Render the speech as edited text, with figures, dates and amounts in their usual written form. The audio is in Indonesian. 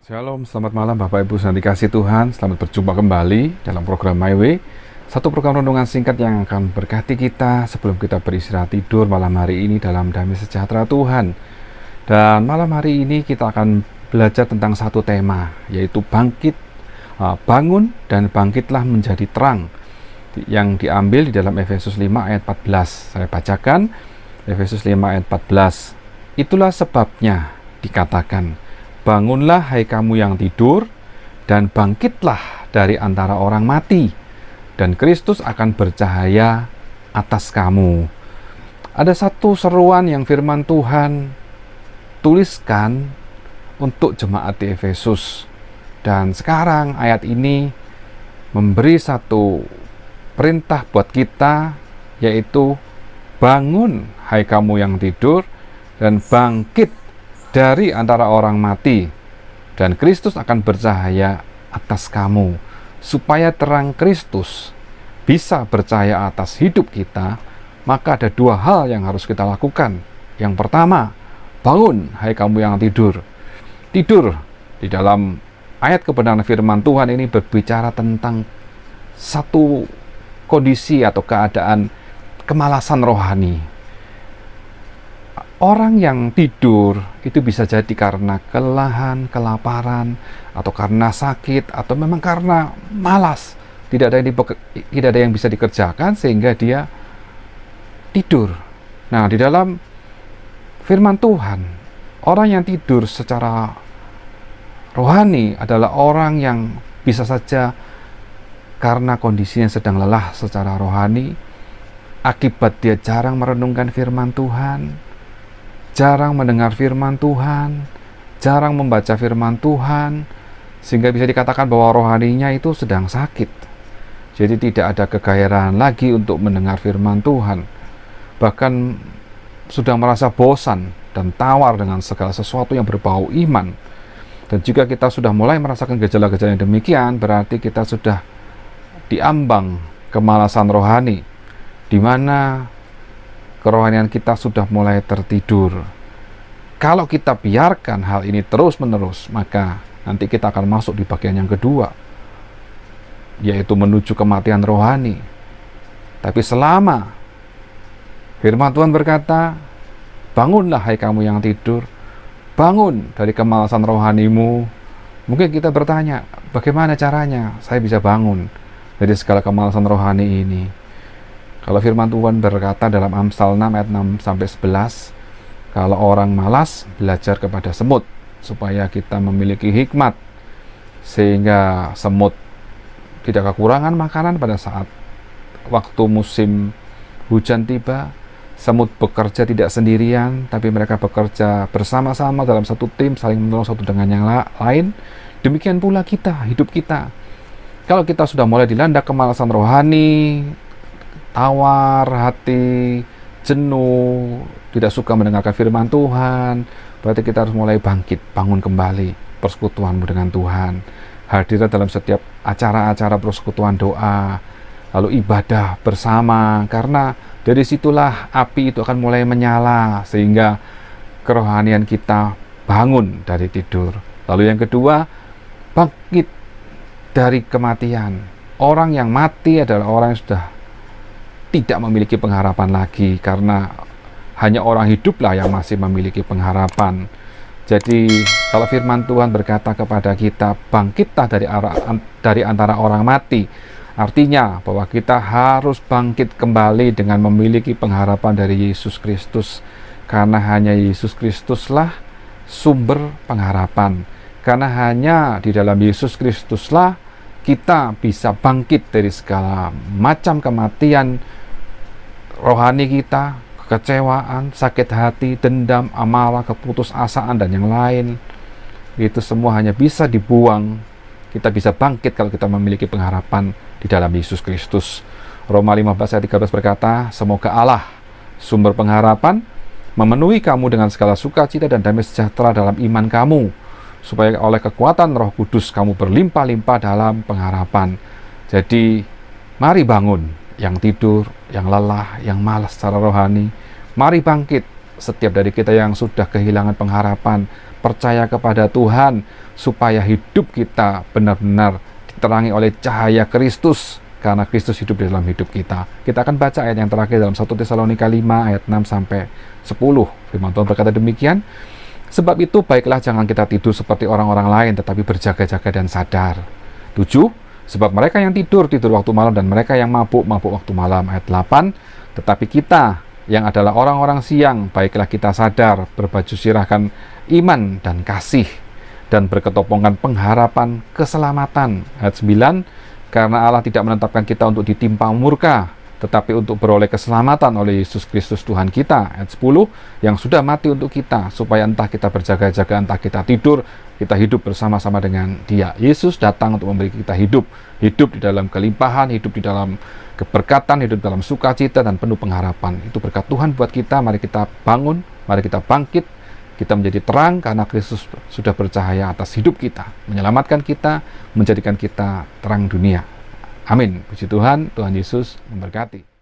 Shalom, selamat malam Bapak Ibu yang dikasihi Tuhan. Selamat berjumpa kembali dalam program My Way. Satu program renungan singkat yang akan berkati kita sebelum kita beristirahat tidur malam hari ini dalam damai sejahtera Tuhan. Dan malam hari ini kita akan belajar tentang satu tema, yaitu bangkit, bangun dan bangkitlah menjadi terang, yang diambil di dalam Efesus 5 ayat 14. Saya bacakan Efesus 5 ayat 14. Itulah sebabnya dikatakan, bangunlah hai kamu yang tidur, dan bangkitlah dari antara orang mati, dan Kristus akan bercahaya atas kamu. Ada satu seruan yang firman Tuhan tuliskan untuk jemaat di Efesus. Dan sekarang ayat ini memberi satu perintah buat kita, yaitu bangun hai kamu yang tidur, dan bangkit dari antara orang mati, dan Kristus akan bercahaya atas kamu. Supaya terang Kristus bisa bercahaya atas hidup kita, maka ada dua hal yang harus kita lakukan. Yang pertama, bangun hai kamu yang tidur. Tidur di dalam ayat kebenaran firman Tuhan ini berbicara tentang satu kondisi atau keadaan kemalasan rohani. Orang yang tidur itu bisa jadi karena kelelahan, kelaparan, atau karena sakit, atau memang karena malas. Tidak ada yang bisa dikerjakan sehingga dia tidur. Nah, di dalam firman Tuhan, orang yang tidur secara rohani adalah orang yang bisa saja karena kondisinya sedang lelah secara rohani, akibat dia jarang merenungkan firman Tuhan, jarang mendengar firman Tuhan, jarang membaca firman Tuhan, sehingga bisa dikatakan bahwa rohaninya itu sedang sakit. Jadi tidak ada kegairahan lagi untuk mendengar firman Tuhan. Bahkan sudah merasa bosan dan tawar dengan segala sesuatu yang berbau iman. Dan jika kita sudah mulai merasakan gejala-gejala yang demikian, berarti kita sudah diambang kemalasan rohani, di mana kerohanian kita sudah mulai tertidur. Kalau kita biarkan hal ini terus-menerus, maka nanti kita akan masuk di bagian yang kedua, yaitu menuju kematian rohani. Tapi selama firman Tuhan berkata, bangunlah hai kamu yang tidur, bangun dari kemalasan rohanimu. Mungkin kita bertanya, bagaimana caranya saya bisa bangun dari segala kemalasan rohani ini? Kalau firman Tuhan berkata dalam Amsal 6 ayat 6-11, kalau orang malas, belajar kepada semut, supaya kita memiliki hikmat, sehingga semut tidak kekurangan makanan pada saat waktu musim hujan tiba. Semut bekerja tidak sendirian, tapi mereka bekerja bersama-sama dalam satu tim, saling menolong satu dengan yang lain. Demikian pula kita, hidup kita. Kalau kita sudah mulai dilanda kemalasan rohani, tawar hati, jenuh, tidak suka mendengarkan firman Tuhan, berarti kita harus mulai bangkit, bangun kembali persekutuanmu dengan Tuhan. Hadirlah dalam setiap acara-acara persekutuan doa, lalu ibadah bersama, karena dari situlah api itu akan mulai menyala, sehingga kerohanian kita bangun dari tidur. Lalu yang kedua, bangkit dari kematian. Orang yang mati adalah orang yang sudah tidak memiliki pengharapan lagi, karena hanya orang hiduplah yang masih memiliki pengharapan. Jadi kalau firman Tuhan berkata kepada kita, bangkitlah dari antara orang mati, artinya bahwa kita harus bangkit kembali dengan memiliki pengharapan dari Yesus Kristus, karena hanya Yesus Kristuslah sumber pengharapan. Karena hanya di dalam Yesus Kristuslah kita bisa bangkit dari segala macam kematian rohani kita, kekecewaan, sakit hati, dendam, amarah, keputusasaan, dan yang lain. Itu semua hanya bisa dibuang. Kita bisa bangkit kalau kita memiliki pengharapan di dalam Yesus Kristus. Roma 15 ayat 13 berkata, semoga Allah, sumber pengharapan, memenuhi kamu dengan segala sukacita dan damai sejahtera dalam iman kamu, supaya oleh kekuatan Roh Kudus kamu berlimpah-limpah dalam pengharapan. Jadi, mari bangun, yang tidur, yang lelah, yang malas secara rohani. Mari bangkit setiap dari kita yang sudah kehilangan pengharapan, percaya kepada Tuhan, supaya hidup kita benar-benar diterangi oleh cahaya Kristus, karena Kristus hidup di dalam hidup kita. Kita akan baca ayat yang terakhir dalam 1 Tesalonika 5 ayat 6 sampai 10. Firman Tuhan berkata demikian, sebab itu baiklah jangan kita tidur seperti orang-orang lain, tetapi berjaga-jaga dan sadar. 7. Sebab mereka yang tidur waktu malam, dan mereka yang mabuk waktu malam. Ayat 8. Tetapi kita yang adalah orang-orang siang, baiklah kita sadar, berbaju sirahkan iman dan kasih, dan berketopongkan pengharapan keselamatan. Ayat 9. Karena Allah tidak menetapkan kita untuk ditimpa murka, tetapi untuk beroleh keselamatan oleh Yesus Kristus Tuhan kita. Ayat 10. Yang sudah mati untuk kita, supaya entah kita berjaga-jaga, entah kita tidur, kita hidup bersama-sama dengan Dia. Yesus datang untuk memberi kita hidup di dalam kelimpahan, hidup di dalam keberkatan, hidup dalam sukacita dan penuh pengharapan. Itu berkat Tuhan buat kita. Mari kita bangun, mari kita bangkit, kita menjadi terang karena Kristus sudah bercahaya atas hidup kita, menyelamatkan kita, menjadikan kita terang dunia. Amin. Puji Tuhan, Tuhan Yesus memberkati.